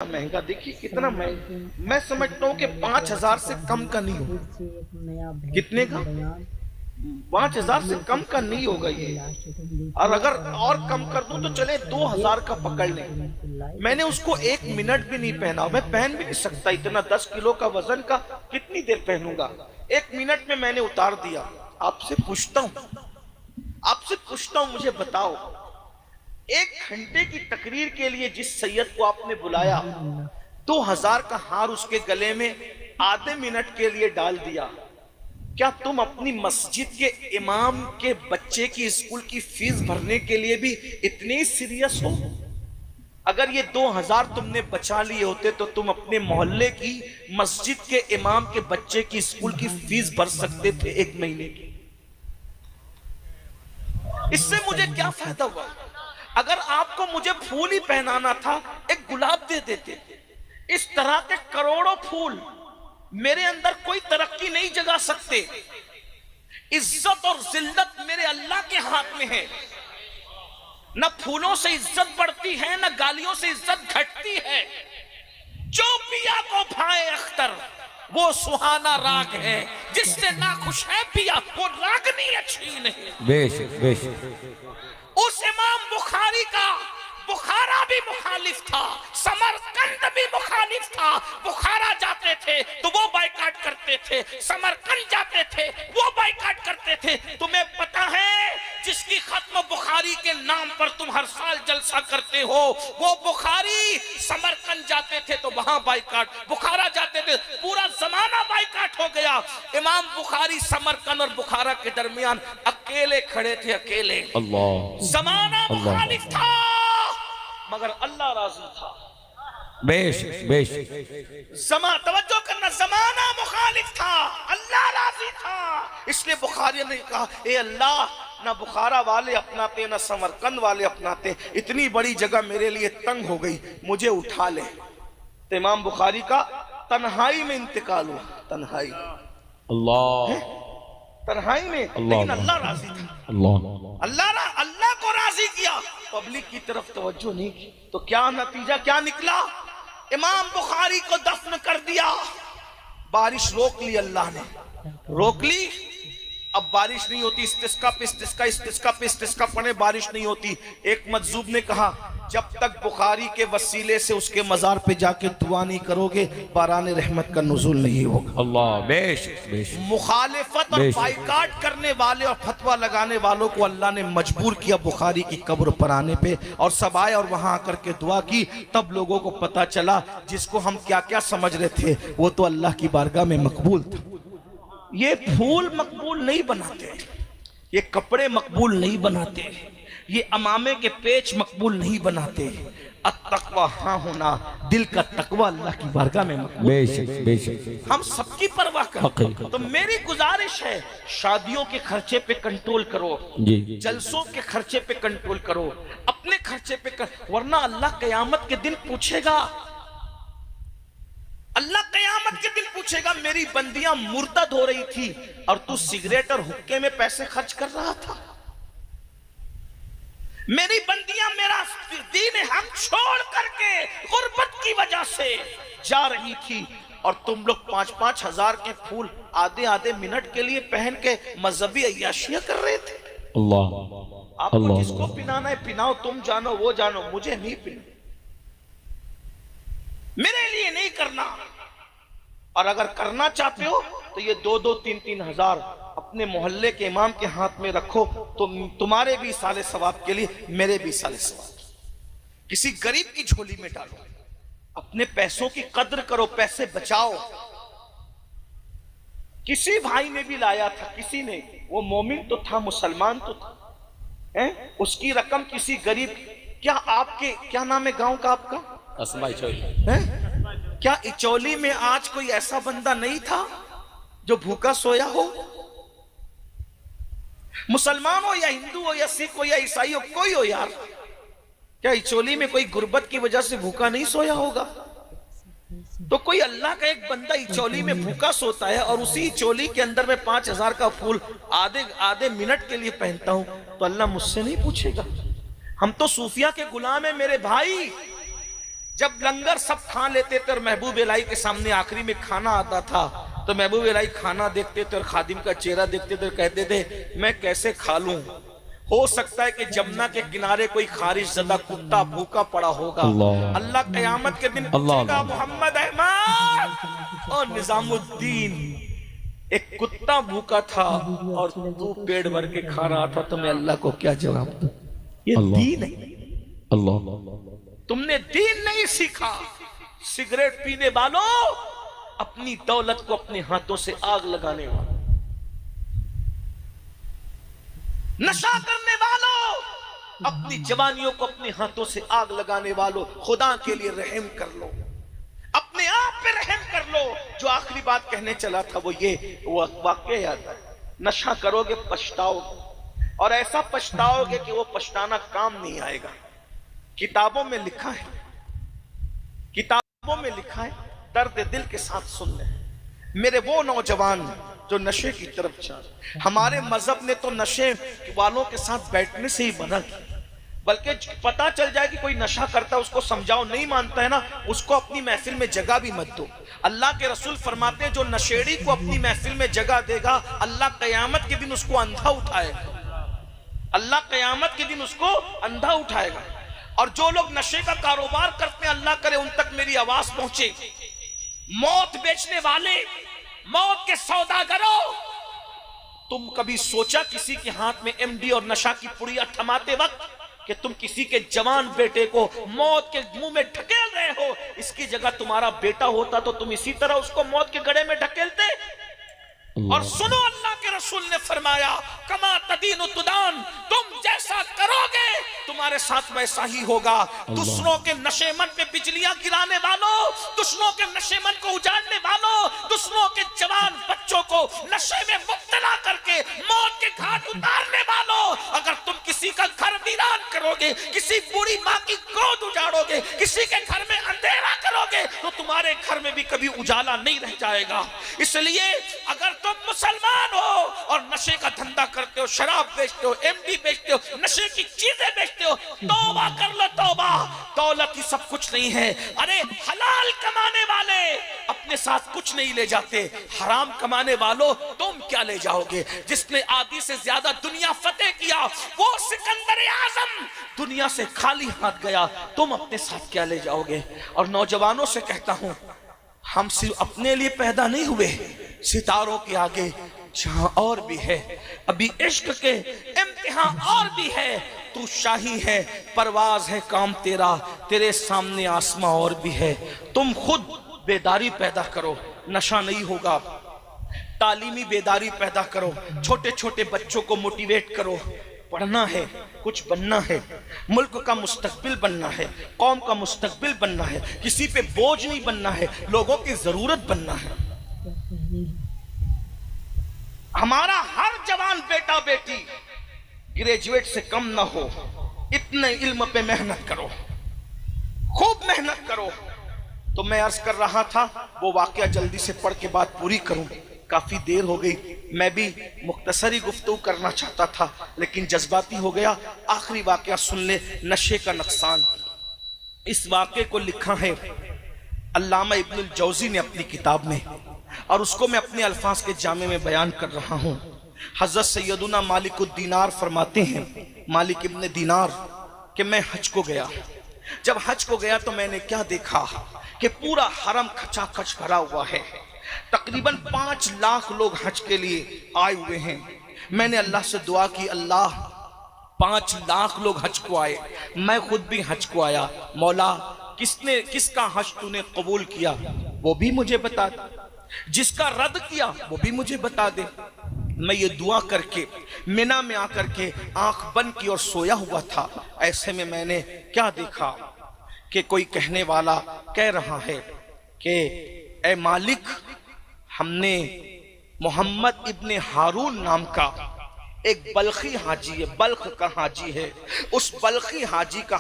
مہنگا، دیکھیے کتنا مہنگا، میں سمجھتا ہوں کہ 5,000 سے کم کا نہیں ہوگا۔ کتنے کا؟ 5,000 سے کم کا نہیں ہوگا یہ، اور اگر اور کم کر دوں تو چلے 2,000 کا پکڑ لیں۔ میں نے اس کو 1 منٹ بھی نہیں پہنا، میں پہن بھی نہیں سکتا اتنا، 10 کلو کا وزن کا کتنی دیر پہنوں گا؟ 1 منٹ میں نے اتار دیا۔ آپ سے پوچھتا ہوں مجھے بتاؤ، 1 گھنٹے کی تقریر کے لیے جس سید کو آپ نے بلایا، 2,000 کا ہار اس کے گلے میں آدھے منٹ کے لیے ڈال دیا، کیا تم اپنی مسجد کے امام کے بچے کی اسکول کی فیس بھرنے کے لیے بھی اتنی سیریس ہو؟ اگر یہ 2,000 تم نے بچا لیے ہوتے تو تم اپنے محلے کی مسجد کے امام کے بچے کی اسکول کی فیس بھر سکتے تھے 1 مہینے کی۔ اس سے مجھے کیا فائدہ ہوا؟ اگر آپ کو مجھے پھول ہی پہنانا تھا، ایک گلاب دے دیتے۔ اس طرح کے کروڑوں پھول میرے اندر کوئی ترقی نہیں جگا سکتے۔ عزت اور ذلت میرے اللہ کے ہاتھ میں ہے، نہ پھولوں سے عزت بڑھتی ہے، نہ گالیوں سے عزت گھٹتی ہے۔ جو پیا کو بھائے اختر وہ سہانا راگ ہے، جس سے ناخوش ہے پیا وہ راگنی اچھی نہیں۔ بے شک بے شک۔ اس امام بخاری کا بخارا بھی مخالف تھا، سمرقند بھی مخالف تھا۔ بخارا جاتے تھے تو وہ بائیکاٹ کرتے تھے، سمرقند جاتے تھے وہ بائیکاٹ کرتے تھے۔ تمہیں پتہ ہے جس کی ختم بخاری کے نام پر تم ہر سال جلسہ کرتے ہو، وہ بخاری سمرقند جاتے تھے تو وہاں بائیکاٹ، بخارا جاتے تھے پورا زمانہ بائیکاٹ ہو گیا۔ امام بخاری سمرقند اور بخارا کے درمیان اکیلے کھڑے تھے، اکیلے۔ اللہ زمانہ مخالف تھا مگر اللہ راضی تھا۔ بے شک بے شک۔ توجہ کرنا، زمانہ مخالف تھا، اللہ راضی تھا۔ اس لیے بخاری نے کہا اے اللہ، نہ بخارا والے اپناتے نہ سمرقند والے اپناتے، اتنی بڑی جگہ میرے لیے تنگ ہو گئی، مجھے اٹھا لے۔ تو امام بخاری کا تنہائی میں انتقال ہوا، تنہائی، اللہ تنہائی میں، اللہ لیکن اللہ راضی تھا۔ اللہ اللہ کو راضی کیا، پبلک کی طرف توجہ نہیں کی، تو کیا نتیجہ کیا نکلا؟ امام بخاری کو دفن کر دیا۔ بارش روک لی، اللہ نے روک لی۔ اب بارش نہیں ہوتی، استسقا پہ استسقا، استسقا پہ استسقا پڑھے، بارش نہیں ہوتی۔ ایک مجذوب نے کہا جب تک بخاری کے وسیلے سے اس کے مزار پہ جا کے دعا نہیں کرو گے، باران رحمت کا نزول نہیں ہوگا۔ اللہ بے شک بے شک۔ مخالفت اور بائیکاٹ کرنے والے اور فتویٰ لگانے والوں کو اللہ نے مجبور کیا بخاری کی قبر پر آنے پہ، اور سب آئے اور وہاں آ کر کے دعا کی۔ تب لوگوں کو پتا چلا جس کو ہم کیا کیا سمجھ رہے تھے وہ تو اللہ کی بارگاہ میں مقبول تھا۔ یہ پھول مقبول نہیں بناتے، یہ کپڑے مقبول نہیں بناتے، یہ امامے کے پیچ مقبول نہیں بناتے۔ التقوی ہاں ہونا، دل کا تقوی اللہ کی بارگاہ میں مقبول۔ بے شک بے شک۔ ہم سب کی پرواہ کریں۔ تو میری گزارش ہے، شادیوں کے خرچے پہ کنٹرول کرو، جی جلسوں کے خرچے پہ کنٹرول کرو، اپنے خرچے پہ ورنہ اللہ قیامت کے دن پوچھے گا، اللہ قیامت کے دن پوچھے گا میری بندیاں مرتد ہو رہی تھی اور تو سگریٹ اور حقے میں پیسے خرچ کر رہا تھا، میری بندیاں میرا دین ہم چھوڑ کر کے غربت کی وجہ سے جا رہی تھی، اور تم لوگ 5-5 ہزار کے پھول آدھے آدھے منٹ کے لیے پہن کے مذہبی عیاشیاں کر رہے تھے۔ اللہ آپ کو جس کو پنانا ہے پناؤ، تم جانو وہ جانو، مجھے نہیں پنا، میرے لیے نہیں کرنا۔ اور اگر کرنا چاہتے ہو تو یہ 2-3 ہزار اپنے محلے کے امام کے ہاتھ میں رکھو، تو تمہارے بھی سال ثواب کے لیے، میرے بھی سال ثواب۔ کسی غریب کی جھولی میں ڈالو، اپنے پیسوں کی قدر کرو، پیسے بچاؤ۔ کسی بھائی نے بھی لایا تھا، کسی نے، وہ مومن تو تھا، مسلمان تو تھا، اس کی رقم کسی غریب، کیا آپ کے کیا نام ہے گاؤں کا آپ کا؟ اسمائی چولی۔ کیا اچولی میں آج کوئی ایسا بندہ نہیں تھا جو بھوکا سویا ہو؟ مسلمان ہو یا ہندو ہو یا سکھ ہو یا عیسائی ہو، کوئی ہو یار، کیا اچولی میں کوئی غربت کی وجہ سے بھوکا نہیں سویا ہوگا؟ تو کوئی اللہ کا ایک بندہ اچولی میں بھوکا سوتا ہے اور اسی اچولی کے اندر میں 5,000 کا پھول آدھے منٹ کے لیے پہنتا ہوں، تو اللہ مجھ سے نہیں پوچھے گا؟ ہم تو صوفیہ کے غلام ہیں میرے بھائی، جب لنگر سب کھا لیتے تھے اور محبوب الہی کے سامنے آخری میں کھانا آتا تھا تو محبوب الہی کھانا دیکھتے تھے اور خادم کا چہرہ دیکھتے تھے اور کہتے تھے میں کیسے کھا لوں؟ ہو سکتا ہے کہ جمنا کے کنارے کوئی خارش زدہ کتا بھوکا پڑا ہوگا۔ اللہ قیامت کے دن پوچھے گا محمد احمد اور نظام الدین، ایک کتا بھوکا تھا اور تو پیڑ بھر کے کھا رہا تھا، تو میں اللہ کو کیا جواب دوں؟ یہ دین ہے۔ تم نے دین نہیں سیکھا۔ سگریٹ پینے والوں، اپنی دولت کو اپنے ہاتھوں سے آگ لگانے والوں، نشہ کرنے والوں، اپنی جوانیوں کو اپنے ہاتھوں سے آگ لگانے والوں، خدا کے لیے رحم کر لو، اپنے آپ پہ رحم کر لو۔ جو آخری بات کہنے چلا تھا وہ یہ، وہ واقعہ یاد ہے، نشہ کرو گے پچھتاؤ گے، اور ایسا پچھتاؤ گے کہ وہ پچھتانا کام نہیں آئے گا۔ کتابوں میں لکھا ہے، کتابوں میں لکھا ہے، درد دل کے ساتھ سن لیں میرے وہ نوجوان جو نشے کی طرف چاہ۔ ہمارے مذہب نے تو نشے والوں کے ساتھ بیٹھنے سے ہی منع کی، بلکہ پتا چل جائے کہ کوئی نشہ کرتا ہے اس کو سمجھاؤ، نہیں مانتا ہے نا اس کو اپنی محفل میں جگہ بھی مت دو۔ اللہ کے رسول فرماتے ہیں جو نشیڑی کو اپنی محفل میں جگہ دے گا اللہ قیامت کے دن اس کو اندھا اٹھائے گا، اللہ قیامت کے دن اس کو اندھا اٹھائے گا۔ اور جو لوگ نشے کا کاروبار کرتے ہیں اللہ کرے ان تک میری آواز پہنچے، موت بیچنے والے، موت کے سوداگروں، تم کبھی سوچا کسی کے ہاتھ میں ایم ڈی اور نشہ کی پڑیا تھماتے وقت کہ تم کسی کے جوان بیٹے کو موت کے منہ میں ڈھکیل رہے ہو؟ اس کی جگہ تمہارا بیٹا ہوتا تو تم اسی طرح اس کو موت کے گڑھے میں ڈھکیلتے؟ اور سنو اللہ کے رسول نے فرمایا کما تدین تدان، تم جیسا کرو گے تمہارے ساتھ ویسا ہی ہوگا۔ دشمنوں کے نشے من پہ بجلیاں گرانے والوں، دشمنوں کے نشے من کو اجاڑنے والوں، دشمنوں کے جوان بچوں کو نشے میں مبتلا کر کے موت کے گھاٹ اتارنے والوں، اگر تم کسی کا گھر ویران کرو گے، کسی بوڑھی ماں کی گود اجاڑو گے، کسی کے گھر میں اندھیرا کرو گے تو تمہارے گھر میں بھی کبھی اجالا نہیں رہ جائے گا۔ اس لیے اگر تم مسلمان ہو اور نشے کا دھندا کرتے ہو، شراب بیچتے ہو، ایم ڈی بیچتے ہو، نشے کی چیزیں بیچتے ہو، توبہ کر لو توبہ۔ دولت ہی سب کچھ نہیں ہے۔ ارے حلال کمانے والے اپنے ساتھ کچھ نہیں لے جاتے، حرام کمانے والوں تم کیا لے جاؤ گے؟ جس نے آدھی سے زیادہ دنیا فتح کیا وہ سکندر اعظم دنیا سے خالی ہاتھ گیا، تم اپنے ساتھ کیا لے جاؤ گے؟ اور نوجوانوں سے کہتا ہوں ہم صرف اپنے لیے پیدا نہیں ہوئے، ستاروں کے آگے جہاں اور بھی ہے، ابھی عشق کے امتحان اور بھی ہے، تو شاہی ہے پرواز ہے کام تیرا، تیرے سامنے آسماں اور بھی ہے۔ تم خود بیداری پیدا کرو، نشہ نہیں ہوگا، تعلیمی بیداری پیدا کرو، چھوٹے چھوٹے بچوں کو موٹیویٹ کرو، پڑھنا ہے، کچھ بننا ہے، ملک کا مستقبل بننا ہے، قوم کا مستقبل بننا ہے، کسی پہ بوجھ نہیں بننا ہے، لوگوں کی ضرورت بننا ہے۔ ہمارا ہر جوان بیٹا بیٹی گریجویٹ سے کم نہ ہو، اتنے علم پہ محنت کرو، خوب محنت کرو۔ تو میں عرض کر رہا تھا وہ واقعہ جلدی سے پڑھ کے بات پوری کروں، کافی دیر ہو گئی، میں بھی مختصری گفتگو کرنا چاہتا تھا لیکن جذباتی ہو گیا۔ آخری واقعہ سن لے، نشے کا نقصان۔ اس واقعے کو لکھا ہے علامہ ابن الجوزی نے اپنی کتاب میں، اور اس کو میں اپنے الفاظ کے جامع میں بیان کر رہا ہوں۔ حضرت سیدنا مالک الدینار فرماتے ہیں، مالک ابن دینار، کہ میں حج کو گیا۔ جب حج کو گیا تو میں نے کیا دیکھا کہ پورا حرم کھچا کھچ بھرا ہوا ہے، تقریباً 5 لاکھ لوگ حج کے لیے آئے ہوئے ہیں۔ میں نے اللہ سے دعا کی، اللہ 5 لاکھ لوگ حج کو آئے، میں خود بھی حج کو آیا، مولا کس کا حج تو نے قبول کیا وہ بھی مجھے بتا دے، جس کا رد کیا وہ بھی مجھے بتا دے۔ میں یہ دعا کر کے مینا میں آ کر کے آنکھ بند کی اور سویا ہوا تھا، ایسے میں میں نے کیا دیکھا کہ کوئی کہنے والا کہہ رہا ہے کہ اے مالک، ہم نے محمد ابن ہارون نام کا ایک بلخی حاجی ہے، بلخ کا حاجی ہے، اس بلخی حاجی کا